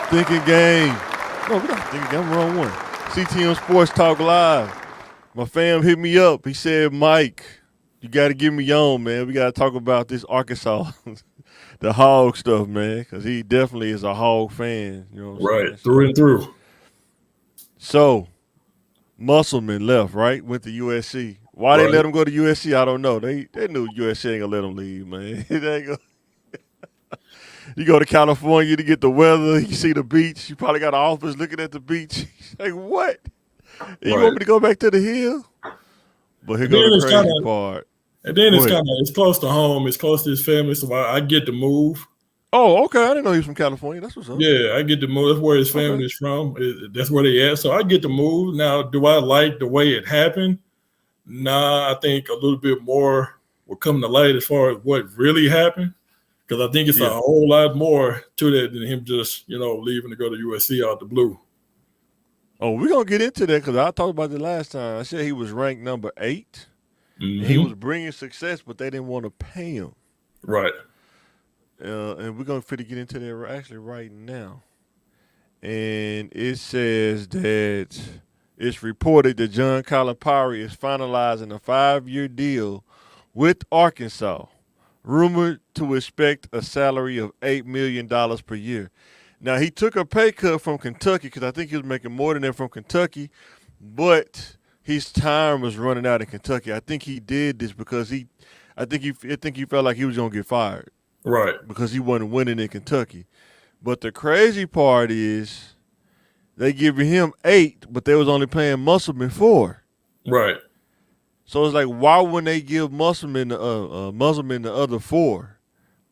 Thinking game. No, we're not thinking game. I'm wrong one. CTM Sports Talk Live. My fam hit me up. He said, Mike, you got to get me on, man. We got to talk about this Arkansas, the hog stuff, man, because he definitely is a hog fan. You know what I'm saying? Right, through and through. So, Musselman left, right? Went to USC. Why they Right. let him go to USC, I don't know. They knew USC ain't going to let him leave, man. They ain't gonna, you go to California to get the weather. You see the beach. You probably got an office looking at the beach. Like, what? You Right. want me to go back to the hill? But here And go then the it's crazy kind of, part. and then Go it's ahead. kind of, it's close to home. It's close to his family, so I get to move. Oh, okay. I didn't know he was from California. That's what's up. Yeah, I get to move. That's where his Okay. family is from. That's where they at. So I get to move. Now, do I like the way it happened? Nah, I think a little bit more will come to light as far as what really happened. Because I think it's a Yeah. whole lot more to that than him just, leaving to go to USC out the blue. Oh, we're going to get into that because I talked about it last time. I said he was ranked number 8. And he Mm-hmm. was bringing success, but they didn't want to pay him. Right. And we're going to get into that actually right now. And it says that it's reported that John Calipari is finalizing a 5-year deal with Arkansas, rumored to expect a salary of $8 million per year. Now, he took a pay cut from Kentucky because I think he was making more than that from Kentucky, but his time was running out in Kentucky. I think he did this because I think he felt like he was going to get fired Right. because he wasn't winning in Kentucky. But the crazy part is they giving him 8, but they was only paying Musselman 4. Right. So it's like, why wouldn't they give Musselman the other 4?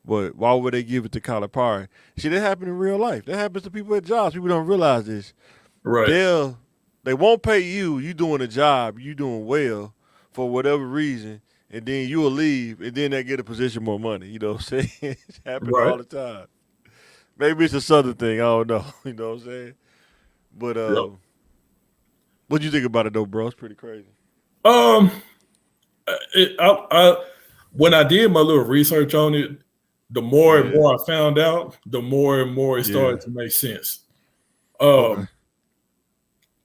But why would they give it to Calipari? See, that happened in real life. That happens to people at jobs. People don't realize this. Right. They won't pay you. You doing a job. You doing well for whatever reason, and then you'll leave, and then they get a position more money. You know what I'm saying? It happens Right. all the time. Maybe it's a southern thing. I don't know. You know what I'm saying? But Yep. what do you think about it though, bro? It's pretty crazy. Um, when I did my little research on it, the more and Yeah. more I found out, the more and more it Yeah. started to make sense. Okay.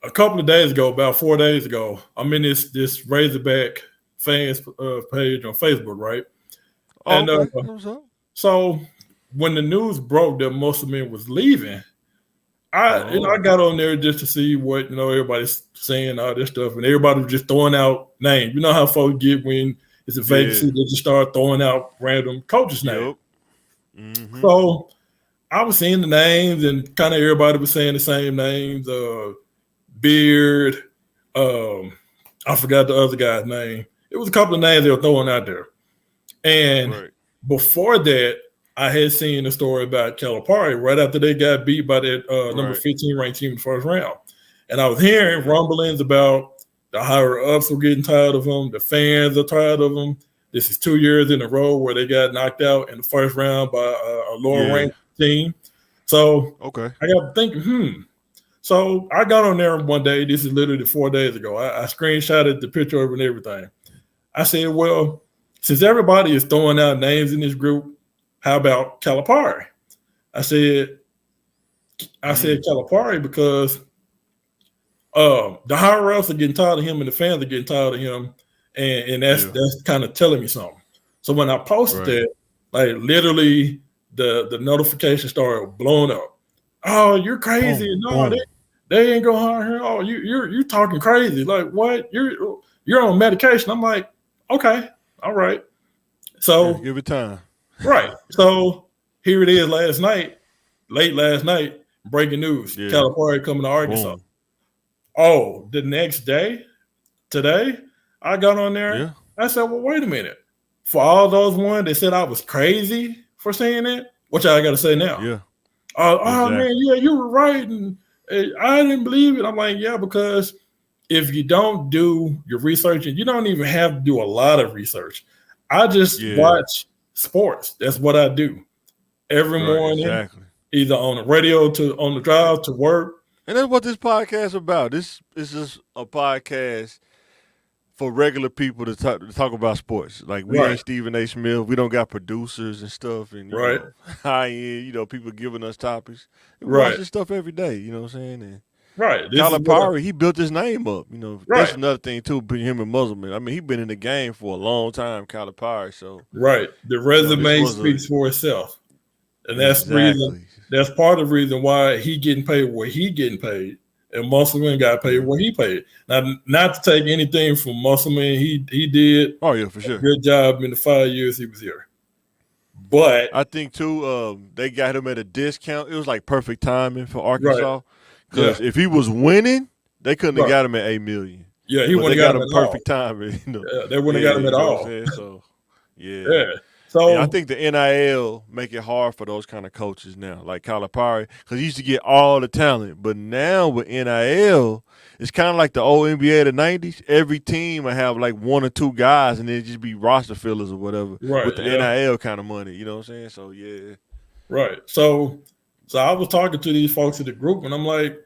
A couple of days ago, about 4 days ago, I'm in this Razorback fans page on Facebook, right? Oh, And okay. What's up? so when the news broke that Musselman was leaving, I got on there just to see what everybody's saying, all this stuff, and everybody was just throwing out names. You know how folks get when it's a vacancy, Yeah. they just start throwing out random coaches' names. Yep. Mm-hmm. So I was seeing the names, and kind of everybody was saying the same names. Beard, I forgot the other guy's name. It was a couple of names they were throwing out there. And Right. before that, I had seen a story about Calipari right after they got beat by that number Right. 15 ranked team in the first round. And I was hearing Yeah. rumblings about the higher ups were getting tired of him. The fans are tired of him. This is 2 years in a row where they got knocked out in the first round by a lower Yeah. ranked team. So Okay. I got thinking, So I got on there one day. This is literally 4 days ago. I screenshotted the picture of it and everything. I said, well, since everybody is throwing out names in this group, how about Calipari? I said Calipari because the higher ups are getting tired of him and the fans are getting tired of him, and that's kind of telling me something. So when I posted that, like literally the notification started blowing up. Oh, you're crazy! Boom, No, boom. they ain't gonna hire him. Oh, you're talking crazy. Like what? You're on medication. I'm like, okay, all right. So Yeah, give it time. right. So here it is late last night, breaking news. Yeah. Calipari coming to Arkansas. Boom. Oh, the next day, today, I got on there. Yeah. I said, well, wait a minute. For all those ones that said I was crazy for saying that, what y'all got to say now? Yeah. Oh Exactly. man, yeah, you were right. And I didn't believe it. I'm like, yeah, because if you don't do your research, and you don't even have to do a lot of research, I just watch sports. That's what I do every morning, Exactly. either on the radio on the drive to work. And that's what this podcast is about. This is just a podcast for regular people to talk about sports. Like we ain't Stephen A. Smith. We don't got producers and stuff, and you know, high end. You know, people giving us topics. We watch this stuff every day. You know what I'm saying? And Calipari, he built his name up. You know, that's another thing too. Between him and Musselman. I mean, he been in the game for a long time, Calipari. So the resume speaks for itself, and that's reason. That's part of the reason why he getting paid what he getting paid. And Musselman got paid what he paid. Now, not to take anything from Musselman, he did for sure. a good job in the 5 years he was here. But I think too, they got him at a discount. It was like perfect timing for Arkansas because if he was winning, they couldn't have got him at $8 million. Yeah, he wouldn't have got him at perfect timing. You know? They wouldn't have got him at all. So So I think the NIL make it hard for those kind of coaches now, like Calipari, because he used to get all the talent. But now with NIL, it's kind of like the old NBA of the 90s. Every team will have like one or two guys, and then just be roster fillers or whatever with the NIL kind of money. You know what I'm saying? So, yeah. Right. So I was talking to these folks in the group, and I'm like,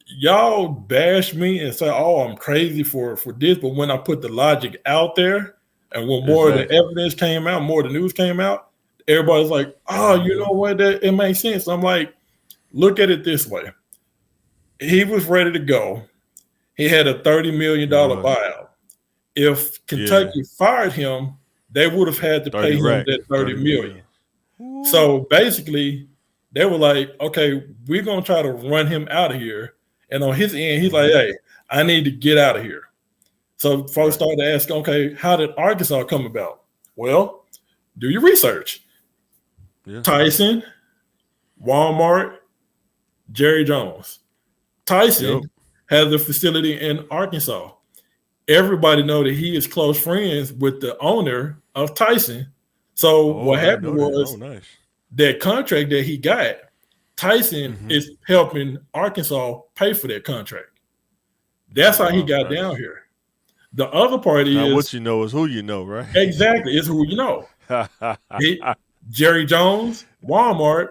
y'all bash me and say, oh, I'm crazy for this. But when I put the logic out there, and when more of the evidence came out, more of the news came out, everybody's like, oh, you know what? It makes sense. I'm like, look at it this way. He was ready to go. He had a $30 million buyout. If Kentucky fired him, they would have had to pay him that $30 million. So basically, they were like, okay, we're going to try to run him out of here. And on his end, he's like, hey, I need to get out of here. So folks started to ask, okay, how did Arkansas come about? Well, do your research. Yeah. Tyson, Walmart, Jerry Jones. Tyson has a facility in Arkansas. Everybody know that he is close friends with the owner of Tyson. So what happened was that contract that he got, Tyson is helping Arkansas pay for that contract. That's how he got down here. The other part is what you know is who you know, right? Exactly, it's who you know. Jerry Jones, Walmart,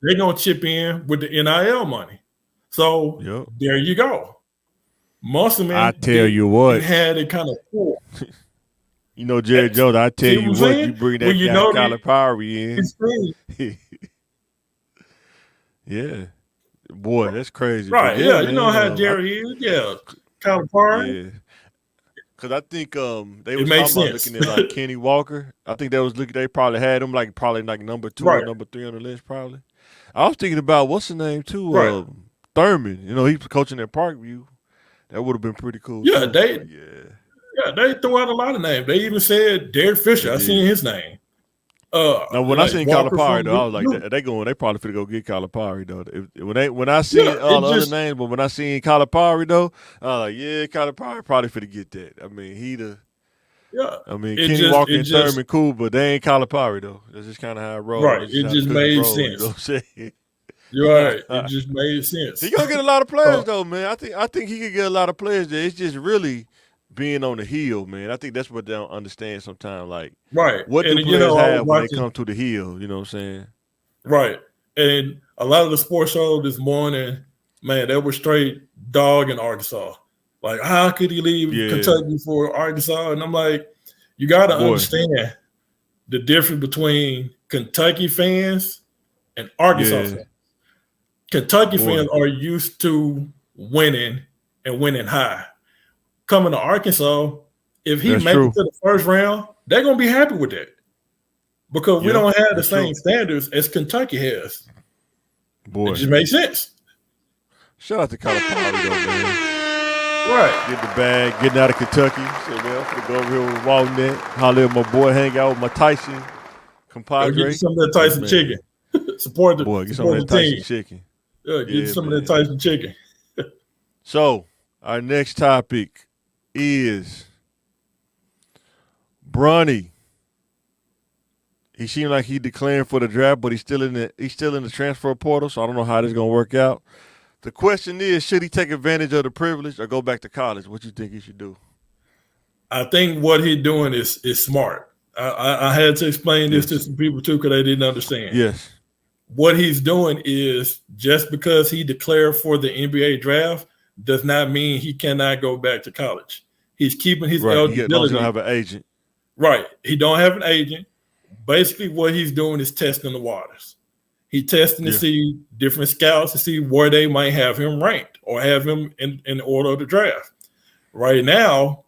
they're gonna chip in with the NIL money. So there you go. Musselman, I tell you what, he had it kind of cool. You know, Jerry Jones, I tell you what, you bring that guy Calipari in. Yeah. Boy, that's crazy. Right, you know how Jerry is. Yeah. Calipari. Yeah. Because I think they was talking about looking at like Kenny Walker. I think they probably had him like number 2 or number 3 on the list probably. I was thinking about what's the name too, Thurman. You know, he's coaching at Parkview. That would have been pretty cool. Yeah, they threw out a lot of names. They even said Derek Fisher. I seen his name. Now when I seen Calipari though, I was like, they probably finna go get Calipari though. When I seen all the other names, but when I seen Calipari though, I was like, Calipari probably finna get that. I mean, Kenny Walker and Thurman cool, but they ain't Calipari though. That's just kind of how I roll. Right, it just made sense. You know what I'm saying? You're right. It just made sense. He gonna get a lot of players though, man. I think he could get a lot of players there. It's just really being on the hill, man. I think that's what they don't understand sometimes. Like, what do players have when they come to the hill? You know what I'm saying? Right. And a lot of the sports shows this morning, man, they were straight dog in Arkansas. Like, how could he leave Kentucky for Arkansas? And I'm like, you got to understand the difference between Kentucky fans and Arkansas fans. Kentucky fans are used to winning and winning high. Coming to Arkansas, if he makes it to the first round, they're going to be happy with that because we don't have the same standards as Kentucky has. It just makes sense. Shout out to Calipari though, man. Right. Get the bag, getting out of Kentucky. So, man, I'm going to go over here with Walton, holler at my boy, hang out with my Tyson compadre. Get some of that Tyson chicken. Support the get some of that Tyson chicken. Yeah, get some of that Tyson chicken. So, our next topic is Bronny. He seemed like he declaring for the draft, but he's still in the transfer portal, so I don't know how this is gonna work out. The question is, should he take advantage of the privilege or go back to college? What you think he should do? I think what he's doing is smart. I had to explain this to some people too because they didn't understand. Yes. What he's doing is just because he declared for the NBA draft does not mean he cannot go back to college. He's keeping his Right. As long as eligibility. you don't have an agent. Right. He don't have an agent. Basically, what he's doing is testing the waters. He testing to see different scouts to see where they might have him ranked or have him in order of the draft. Right now,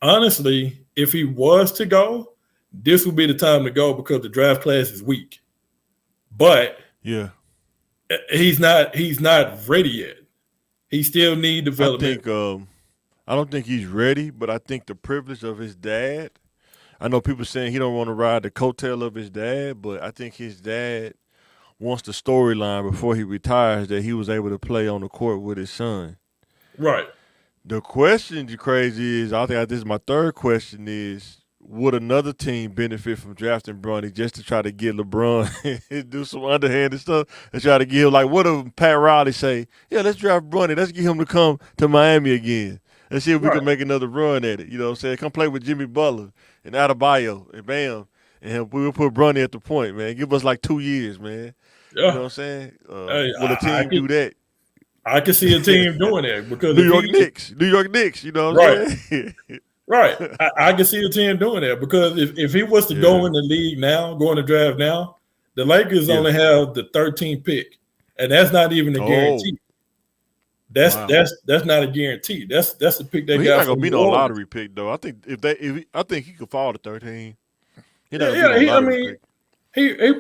honestly, if he was to go, this would be the time to go because the draft class is weak. But he's not ready yet. He still need development. I don't think he's ready, but I think the privilege of his dad. I know people saying he don't want to ride the coattail of his dad, but I think his dad wants the storyline before he retires that he was able to play on the court with his son. Right. The question, you crazy, is I think this is my third question is, would another team benefit from drafting Bronny just to try to get LeBron and do some underhanded stuff and try to give, like, what if Pat Riley say, yeah, let's draft Bronny, let's get him to come to Miami again and see if we can make another run at it. You know what I'm saying? Come play with Jimmy Butler and Adebayo and bam. And we will put Bronny at the point, man. Give us like 2 years, man. Yeah. You know what I'm saying? Will a team do that? I can see a team doing that because New York Knicks, you know what I'm saying? Right. I can see a team doing that because if he was to go in the league now, go in the draft now, the Lakers only have the 13th pick. And that's not even a guarantee. That's not a guarantee. That's the pick they got. He's not gonna be no lottery pick though. I think I think he could fall to 13. He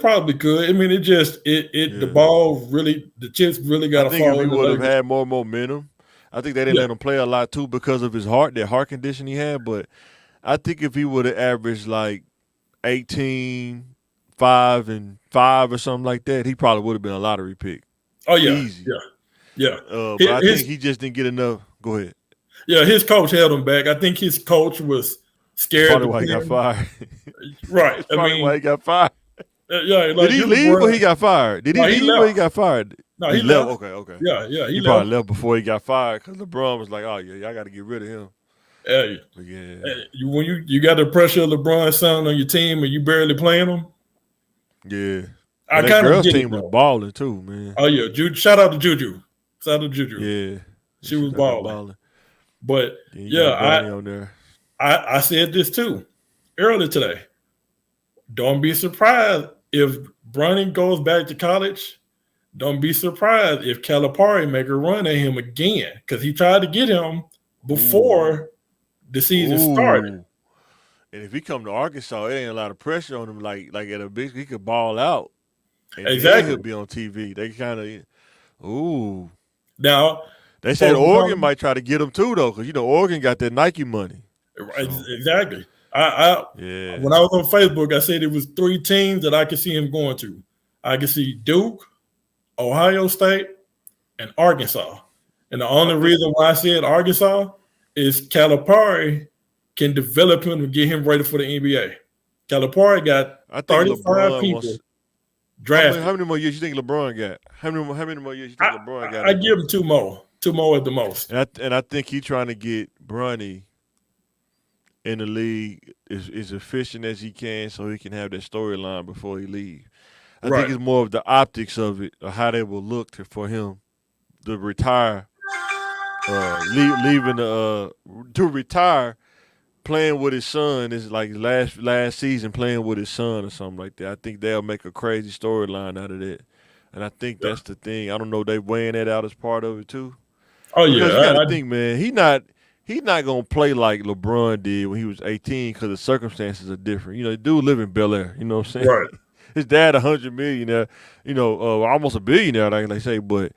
probably could. I mean, the ball really, the chips really got to fall. I think if he would have had more momentum, I think they didn't let him play a lot too because of his heart, that heart condition he had. But I think if he would have averaged like 18, 5, and 5 or something like that, he probably would have been a lottery pick. Oh yeah, easy. Yeah. But I think he just didn't get enough. Go ahead. Yeah, his coach held him back. I think his coach was scared. Probably why he got fired. Right. Probably why he got fired. Like, did he leave or he got fired? Did he leave or he got fired? No, he left. Okay. Yeah. He probably left before he got fired because LeBron was like, "Oh yeah, I got to get rid of him." When you got the pressure of LeBron's son on your team and you barely playing them. Yeah. I kind of team was balling too, man. Oh yeah, shout out to Juju. Yeah, she was balling. But I said this too earlier today. Don't be surprised if Bronny goes back to college. Don't be surprised if Calipari make a run at him again because he tried to get him before the season started. And if he come to Arkansas, it ain't a lot of pressure on him. Like at a big, he could ball out. And exactly, he'll be on TV. They kind of, Now they said Oregon might try to get him too, though, because Oregon got that Nike money. Exactly. When I was on Facebook, I said it was 3 teams that I could see him going to. I could see Duke, Ohio State, and Arkansas. And the only reason why I said Arkansas is Calipari can develop him and get him ready for the NBA. Calipari got 35 people drafted. How many more years you think LeBron got? How many more years you think LeBron got? I give him 2 more. 2 more at the most. And I think he's trying to get Bronny in the league as efficient as he can so he can have that storyline before he leaves. I think it's more of the optics of it, or how they will look for him to retire, to retire playing with his son is like last season playing with his son or something like that. I think they'll make a crazy storyline out of that. And I think that's the thing. I don't know, they weighing that out as part of it too. Oh yeah. Because you gotta think, man, he's not gonna play like LeBron did when he was 18 because the circumstances are different. The dude live in Bel Air, you know what I'm saying? Right. His dad $100 millionaire, almost a billionaire, like they say, but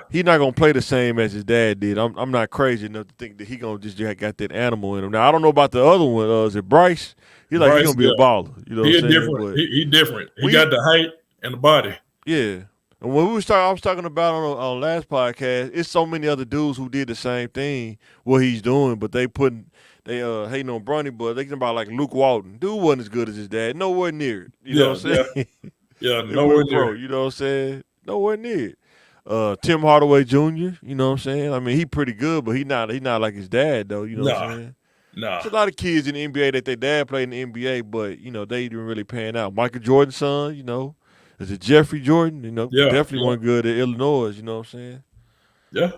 he's not gonna play the same as his dad did. I'm not crazy enough to think that he gonna just got that animal in him. Now I don't know about the other one. Is it Bryce? He's gonna be a baller. You know, he's different. He's different. He got the height and the body. Yeah. And when I was talking about on last podcast, it's so many other dudes who did the same thing, what he's doing, but they hating on Bronny, but they talking about like Luke Walton. Dude wasn't as good as his dad, nowhere near it. You know what I'm saying? Yeah, nowhere near it. You know what I'm saying? Nowhere near it. Tim Hardaway Jr., you know what I'm saying? I mean, he pretty good, but he not like his dad though, you know what I'm saying? Nah. There's a lot of kids in the NBA that their dad played in the NBA, but they didn't really pan out. Michael Jordan's son, is it Jeffrey Jordan? Definitely wasn't good at Illinois, you know what I'm saying? Yeah.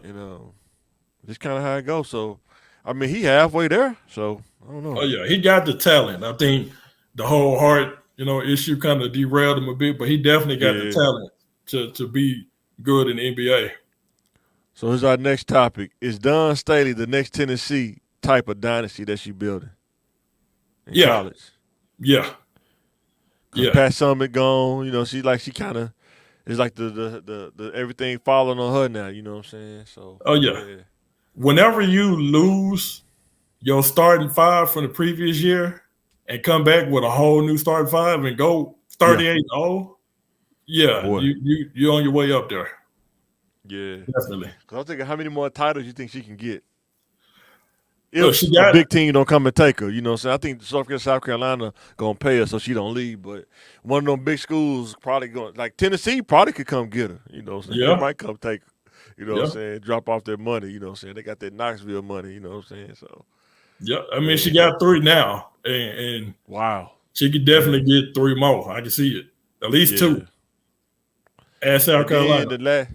Just kind of how it goes. So I mean, he halfway there, so I don't know. Oh yeah, he got the talent. I think the whole heart, issue kind of derailed him a bit, but he definitely got the talent to be good in the NBA. So here's our next topic. Is Dawn Staley the next Tennessee type of dynasty that she building in college? Yeah. Cause Pat Summitt gone, she kind of it's like the everything falling on her now, you know what I'm saying? So whenever you lose your starting five from the previous year and come back with a whole new starting five and go 38-0, you're on your way up there. Yeah, definitely. Cause I'm thinking, how many more titles you think she can get? If a big team don't come and take her, you know what I'm saying? I think South Carolina gonna pay her so she don't leave, but one of them big schools probably going, like Tennessee probably could come get her, you know what I'm saying? They might come take her, you know what I'm saying? Drop off their money, you know what I'm saying? They got that Knoxville money, you know what I'm saying? So I mean, she got 3 now, and wow, she could definitely get 3 more. I can see it, at least 2. At South Carolina.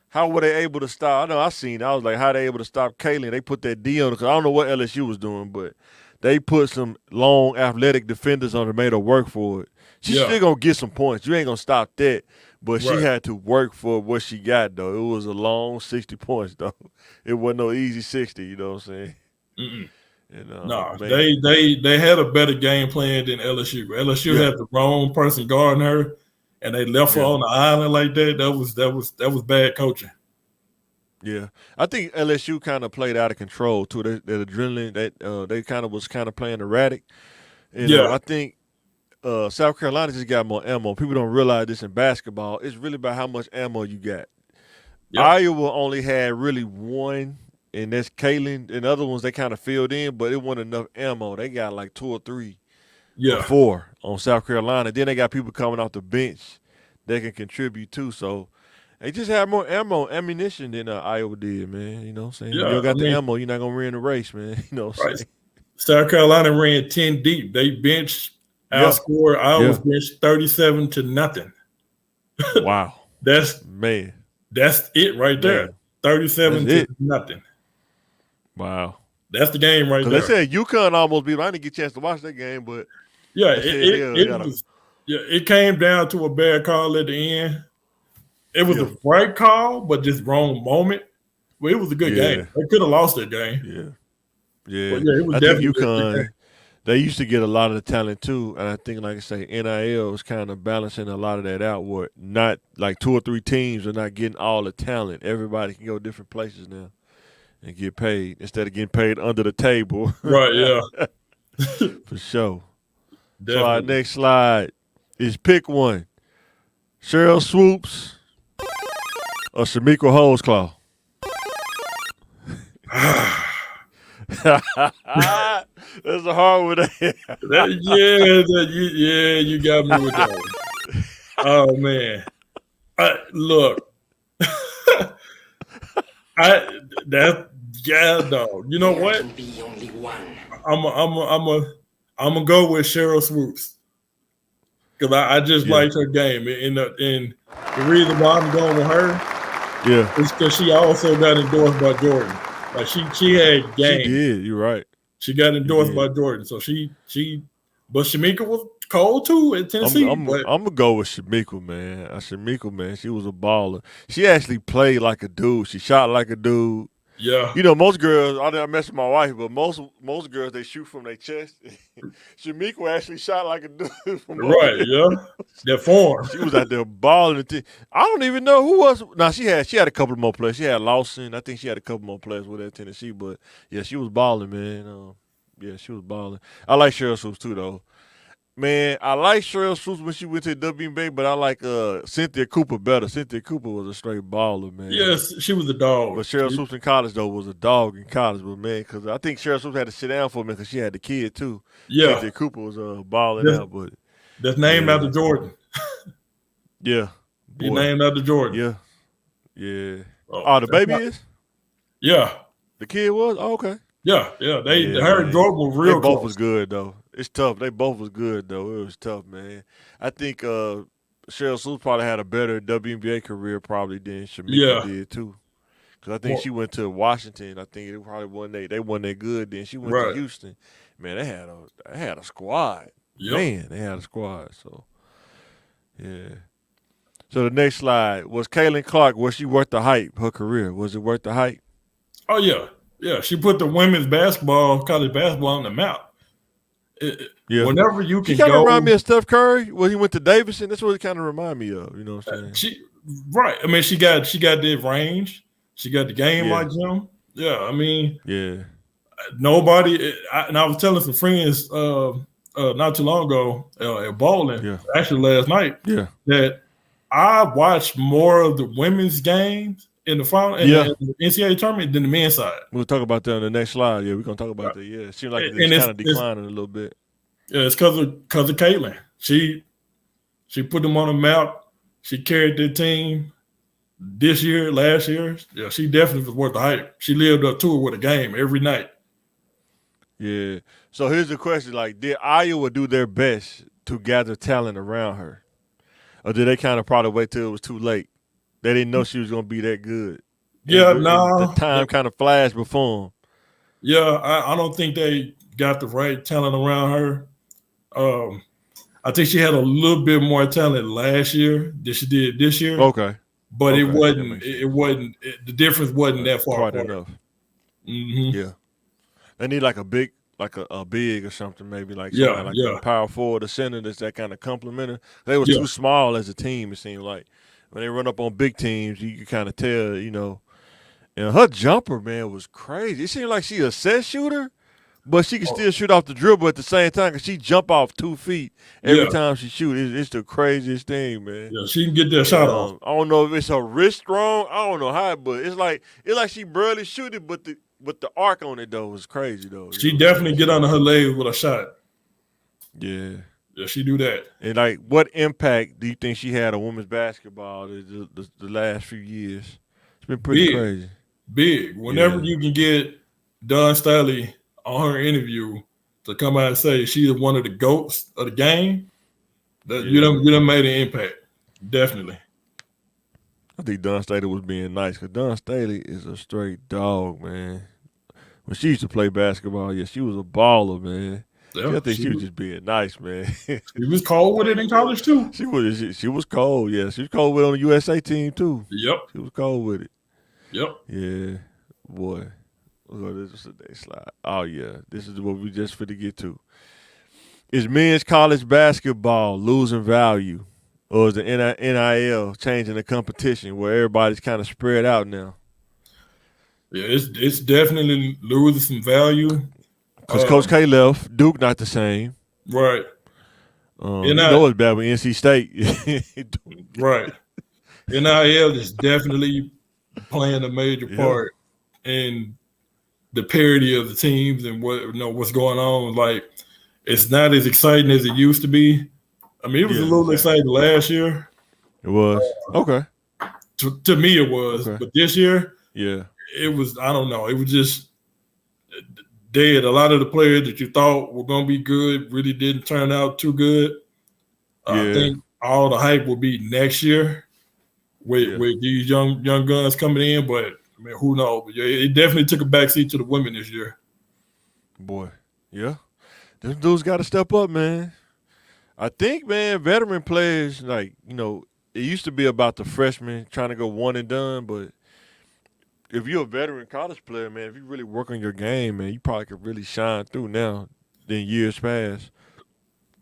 How were they able to stop? I was like, how they able to stop Kaylin? They put that D on her, because I don't know what LSU was doing, but they put some long athletic defenders on her, made her work for it. She's still going to get some points. You ain't going to stop that. But she had to work for what she got, though. It was a long 60 points, though. It wasn't no easy 60, you know what I'm saying? No, they had a better game plan than LSU. LSU had the wrong person guarding her, and they left her on the island like that. That was bad coaching. Yeah, I think LSU kind of played out of control too. That adrenaline, they kind of was playing erratic. And I think South Carolina just got more ammo. People don't realize this in basketball. It's really about how much ammo you got. Iowa only had really one, and that's Kaylin. And other ones they kind of filled in, but it wasn't enough ammo. They got like 2 or 3, or 4 on South Carolina. Then they got people coming off the bench that can contribute too. So they just had more ammunition than Iowa did, man. You know what I'm saying? You got the ammo, you're not going to win the race, man. You know what I'm saying? South Carolina ran 10 deep. They benched, outscored Iowa's bench 37-0. Wow. That's it right there. 37-0. Wow. That's the game right there. They said UConn almost beat them. I didn't get a chance to watch that game, but it came down to a bad call at the end. It was a right call, but just wrong moment. Well, it was a good game. They could have lost that game. Yeah. It was I think UConn, they used to get a lot of the talent too, and I think, like I say, NIL is kind of balancing a lot of that out. Where not like 2 or 3 teams are not getting all the talent. Everybody can go different places now and get paid instead of getting paid under the table. Right? Yeah. For sure. Definitely. So our next slide is pick one: Cheryl Swoops or Shamika Holesclaw. That's a hard one. You got me with that one. Oh man, look, no. You know what? I'm gonna go with Cheryl Swoops because I just liked her game, and the reason why I'm going with her, is because she also got endorsed by Jordan. Like she had game. She did. You're right. She got endorsed by Jordan, so but Shamika was cold too at Tennessee. I'm gonna go with Shamika, man. Shamika, man, she was a baller. She actually played like a dude. She shot like a dude. Yeah. You know, most girls, I didn't mess with my wife, but most girls, they shoot from their chest. Shamika actually shot like a dude. Right, that form. She was out there balling. I don't even know who was. Now, she had a couple more players. She had Lawson. I think she had a couple more players with her at Tennessee, but yeah, she was balling, man. She was balling. I like Cheryl Swoops too, though. Man, I like Cheryl Swoops when she went to the WNBA, but I like Cynthia Cooper better. Cynthia Cooper was a straight baller, man. Yes, she was a dog. But Cheryl Swoops in college, though, was a dog in college. But, man, because I think Cheryl Swoops had to sit down for a minute because she had the kid, too. Yeah. Cynthia Cooper was balling out. But that's named after Jordan. Yeah. He named after Jordan. Yeah. Yeah. Oh, the baby is? Yeah. The kid was? Oh, okay. Yeah. Her and Jordan were real close. Both was good, though. It's tough. They both was good, though. It was tough, man. I think Cheryl Swoops probably had a better WNBA career probably than Shamika did, too. Because I think she went to Washington. I think it probably wasn't they wasn't that good. Then she went to Houston. Man, they had a squad. Yep. Man, they had a squad. So yeah. So the next slide was Caitlin Clark. Was she worth the hype? Her career, was it worth the hype? Oh yeah, yeah. She put the women's college basketball on the map. Yeah. Whenever you can she kind go, of remind me of Steph Curry when he went to Davidson. That's what it kind of remind me of. You know what I'm saying? I mean, she got the range. She got the game like him. Yeah, I mean, nobody. And I was telling some friends not too long ago at Bowling, actually last night, that I watched more of the women's games in the final in the NCAA tournament than the men's side. We'll talk about that on the next slide. Yeah, we're gonna talk about that. Yeah, it seems like it's kind of declining a little bit. Yeah, it's because of Caitlin. She put them on the map. She carried their team this year, last year. Yeah, she definitely was worth the hype. She lived up to it with a game every night. Yeah. So here's the question: like, did Iowa do their best to gather talent around her, or did they kind of probably wait till it was too late? They didn't know she was gonna be that good. Yeah, the time kind of flashed before them. Yeah, I don't think they got the right talent around her. I think she had a little bit more talent last year than she did this year. Okay, but it wasn't. The difference wasn't that far apart. Enough. Mm-hmm. Yeah, they need like a big or something, maybe like a power forward, a center that's that kind of complementary. They was too small as a team. It seemed like when they run up on big teams, you can kind of tell, you know. And her jumper, man, was crazy. It seemed like she a set shooter, but she can still shoot off the dribble at the same time because she jump off 2 feet every time she shoot. It's the craziest thing, man. Yeah, she can get that shot off. I don't know if it's her wrist strong. I don't know how, but it's like she barely shoot it, but the arc on it though was crazy though. She definitely get under her legs with a shot. Yeah. Yeah, she do that. And like, what impact do you think she had on women's basketball the last few years? It's been pretty crazy. Big. Whenever you can get Don Staley on her interview to come out and say she's one of the GOATs of the game, you done made an impact. Definitely. I think Don Staley was being nice because Don Staley is a straight dog, man. When she used to play basketball, she was a baller, man. Yeah, I think she was just being nice, man. She was cold with it in college too. She was cold, yeah. She was cold with it on the USA team too. Yep. She was cold with it. Yep. Yeah, boy. This is the next slide. Oh yeah, this is what we just finna get to. Is men's college basketball losing value, or is the NIL changing the competition where everybody's kind of spread out now? Yeah, it's definitely losing some value. Because Coach K left, Duke not the same. Right. You know it's bad with NC State. Right. NIL is definitely playing a major part in the parity of the teams and what's going on. Like, it's not as exciting as it used to be. I mean, it was a little exciting last year. It was. Okay. To me, it was. Okay. But this year, it was, I don't know. It was just dead. A lot of the players that you thought were going to be good really didn't turn out too good. I think all the hype will be next year with these young guns coming in, but I mean, who knows? But it definitely took a backseat to the women this year. Boy, yeah. Those dudes got to step up, man. I think, man, veteran players, like, you know, it used to be about the freshmen trying to go one and done, but if you're a veteran college player, man, if you really work on your game, man, you probably could really shine through now than years past.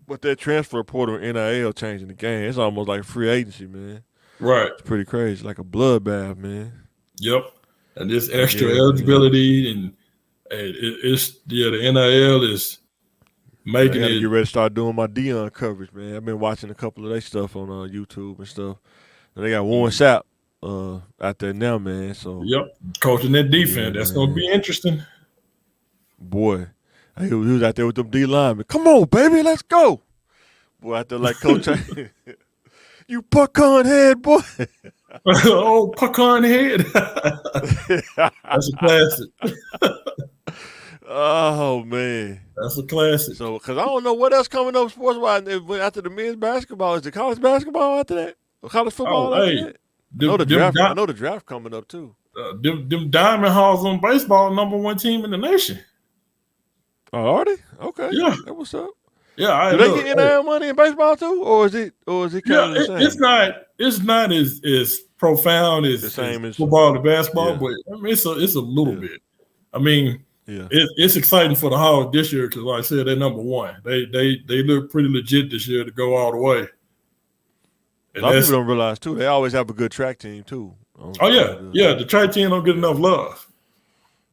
But that transfer portal and NIL changing the game, it's almost like free agency, man. Right. It's pretty crazy, like a bloodbath, man. Yep. And this extra eligibility and the NIL is making it. Get ready to start doing my Dion coverage, man. I've been watching a couple of their stuff on YouTube and stuff. And they got Warren Sapp out there now, man. So coaching that defense. That's gonna be interesting. Boy, he was out there with them D linemen. Come on, baby, let's go. Boy, out there like Coach. You puck-on head, boy. Oh, puck-on head. That's a classic. Oh, man. That's a classic. So, because I don't know what else coming up sports-wise after the men's basketball. Is the college basketball after that? Or college football after that? I know the draft coming up, too. Them Diamond Hawks on baseball, #1 team in the nation. Oh, are they? Okay. Yeah. That what's up. Yeah. Do they get NIL money in baseball too? Or is it kind of the same? It's not as profound as the same as football and basketball, but I mean it's a little bit. I mean, it's exciting for the Hawks this year because, like I said, they're #1. They look pretty legit this year to go all the way. And a lot of people don't realize too. They always have a good track team too. The track team don't get enough love.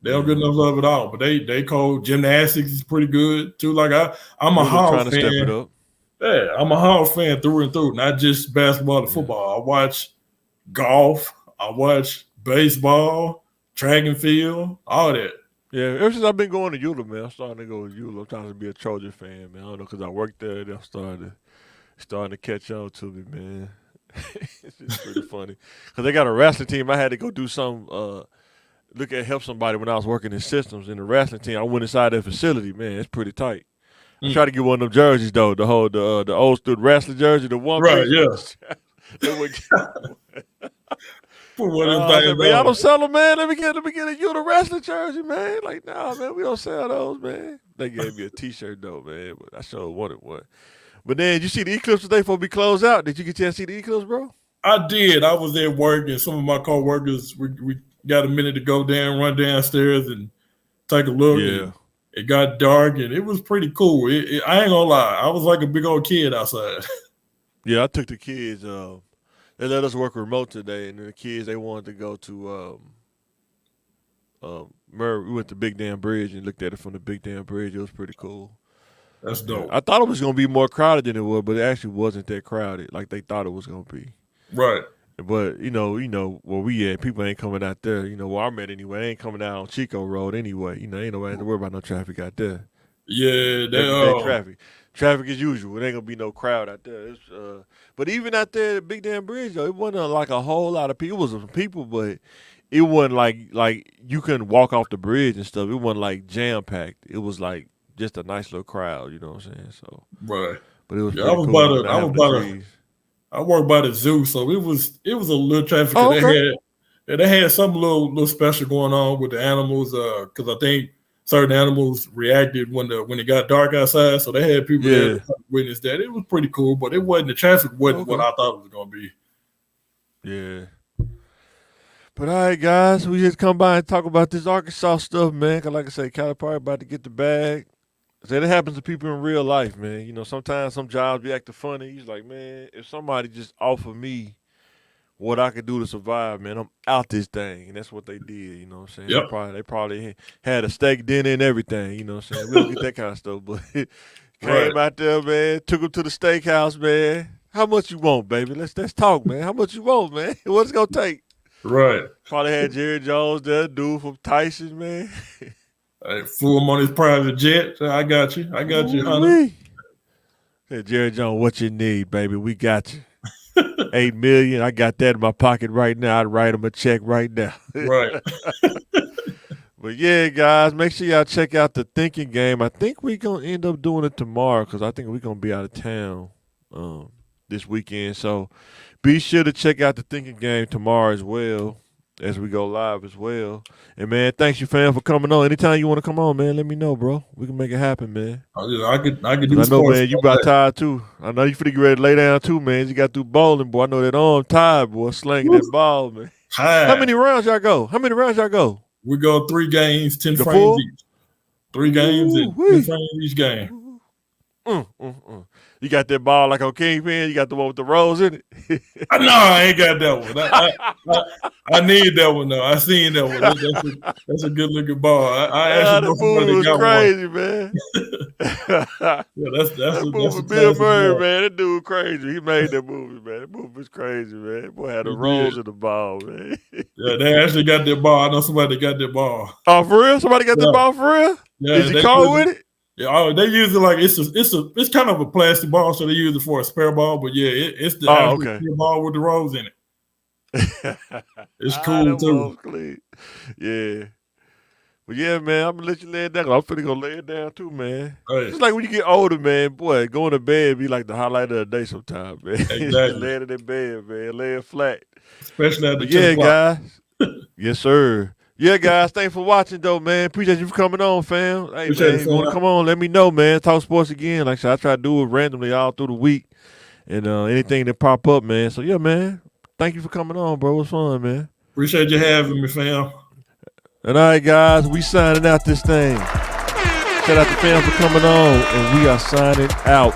They don't get enough love at all. But they call gymnastics is pretty good too. Like I'm a Hawks fan. Step it up. Yeah, I'm a Hawks fan through and through, not just basketball and football. I watch golf. I watch baseball, track and field, all that. Yeah, ever since I've been going to Eula, man, I'm starting to go to Eula. I'm trying to be a Trojan fan, man. I don't know, because I worked there. They're starting to catch on to me, man. It's just pretty funny. Because they got a wrestling team. I had to go do some, help somebody when I was working in systems in the wrestling team. I went inside their facility, man. It's pretty tight. I tried to get one of them jerseys, though, the old student wrestling jersey, the one right, piece. Put one y'all don't sell them, man. Let me get a Eula wrestling jersey, man. Like, nah, man, we don't sell those, man. They gave me a T-shirt, though, man, but I sure wanted one. But then, you see the eclipse today before we close out? Did you get a chance to see the eclipse, bro? I did. I was at work, and some of my co-workers, we got a minute to go run downstairs and take a look. Yeah. It got dark, and it was pretty cool. I ain't gonna lie. I was like a big old kid outside. Yeah, I took the kids. They let us work remote today, and the kids, they wanted to go to Murray. We went to Big Dam Bridge and looked at it from the Big Dam Bridge. It was pretty cool. That's dope. I thought it was going to be more crowded than it was, but it actually wasn't that crowded like they thought it was going to be. Right. But, you know, where we at, people ain't coming out there. You know, where I'm at anyway, they ain't coming out on Chico Road anyway. You know, ain't nobody have to worry about no traffic out there. Yeah, traffic. Traffic as usual. It ain't going to be no crowd out there. But even out there at Big Dam Bridge, though, it wasn't like a whole lot of people. It was some people, but it wasn't like you couldn't walk off the bridge and stuff. It wasn't like jam-packed. It was like just a nice little crowd, you know what I'm saying? So right. But it was I worked by the zoo, so it was a little traffic. They had some little special going on with the animals, because I think certain animals reacted when it got dark outside, so they had people there to witness that. It was pretty cool, but the traffic wasn't what I thought it was gonna be. Yeah. But all right, guys, we just come by and talk about this Arkansas stuff, man. Cause like I say, Calipari about to get the bag. That happens to people in real life, man. You know, sometimes some jobs be acting funny. He's like, man, if somebody just offer me what I could do to survive, man, I'm out this thing. And that's what they did, you know what I'm saying? Yep. They probably had a steak dinner and everything, you know what I'm saying? We don't get that kind of stuff, but came out there, man, took him to the steakhouse, man. How much you want, baby? Let's talk, man. How much you want, man? What's it going to take? Right. Probably had Jerry Jones there, dude from Tyson, man. I flew him on his private jet. I got you, honey. Hey, Jerry Jones, what you need, baby? We got you. $8 million. I got that in my pocket right now. I'd write him a check right now. Right. But yeah, guys, make sure y'all check out the Thinking Game. I think we're gonna end up doing it tomorrow because I think we're gonna be out of town this weekend. So be sure to check out the Thinking Game tomorrow as well, as we go live as well. And, man, thanks you, fam, for coming on. Anytime you want to come on, man, let me know, bro. We can make it happen, man. I could do I know, man, you about tired, too. I know you finna get ready to lay down, too, man. You got through bowling, boy. I know that arm tired, boy, slinging that ball, man. How many rounds y'all go? We go 3 games, 10 frames each. 3 games and 10 frames each game. You got that ball like on Kingpin? You got the one with the rolls in it? No, I ain't got that one. I need that one, though. I seen that one. That's a good-looking ball. I actually that movie was crazy, man. That's Bill Murray, ball. Man. That dude crazy. He made that movie, man. That movie was crazy, man. Boy had the rolls in the ball, man. Yeah, they actually got that ball. I know somebody got that ball. Oh, for real? Somebody got that ball for real? Yeah, is he cold with it? Yeah, they use it like it's kind of a plastic ball, so they use it for a spare ball. But yeah, it's the actual ball with the rolls in it. It's cool too. Yeah, but yeah, man, I'm gonna let you lay it down. I'm finna go lay it down too, man. Right. It's like when you get older, man. Boy, going to bed be like the highlight of the day sometimes, man. Exactly. Laying in bed, man, laying flat. Especially at the guys. Yes, sir. Yeah, guys, thanks for watching, though, man. Appreciate you for coming on, fam. Hey, Appreciate man, it, if you want to fam. come on, let me know, man. Talk sports again. Like I said, I try to do it randomly all through the week and anything that pop up, man. So, yeah, man, thank you for coming on, bro. It was fun, man. Appreciate you having me, fam. And all right, guys, we signing out this thing. Shout out to fam for coming on, and we are signing out.